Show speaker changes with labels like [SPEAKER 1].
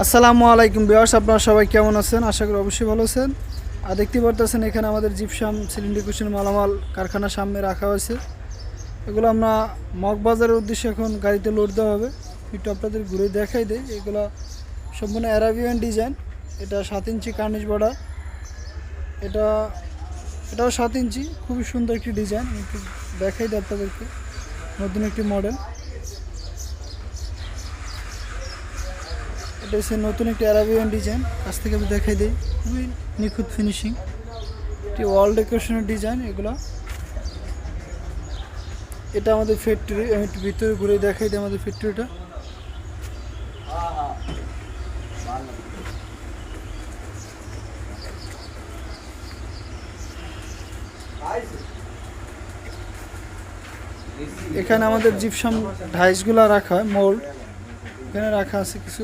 [SPEAKER 1] আসসালামু আলাইকুম ভিউয়ার্স, আপনারা সবাই কেমন আছেন? আশা করি অবশ্যই ভালো আছেন। আর দেখতে পারতেছেন এখানে আমাদের জিপসাম সিলিন্ডার কুশন মালামাল কারখানার সামনে রাখা হয়েছে। এগুলো আমরা মগবাজারের উদ্দেশ্যে এখন গাড়িতে লোড দেওয়া হবে। একটু আপনাদের ঘুরে দেখাই দেয়। এগুলো সম্পূর্ণ অ্যারাবিয়ান ডিজাইন। এটা 7 ইঞ্চি কার্নিশ বর্ডার। এটাও 7 ইঞ্চি, খুবই সুন্দর একটি ডিজাইন। একটু দেখাই দেয় আপনাদেরকে, নতুন একটি মডেল। এটা হচ্ছে নতুন একটি অ্যারাবিয়ান ডিজাইন। কাছ থেকে আমি দেখাই দিই, খুবই নিখুঁত ফিনিশিং, একটি ওয়াল ডেকোরেশনের ডিজাইন এগুলো। এটা আমাদের ফ্যাক্টরি। আমি একটু ভিতরে ঘুরে দেখাই দিই আমাদের ফ্যাক্টরিটা। এখানে আমাদের জিপসাম ডাইসগুলো রাখা হয়, মোল্ড এখানে রাখা আছে কিছু।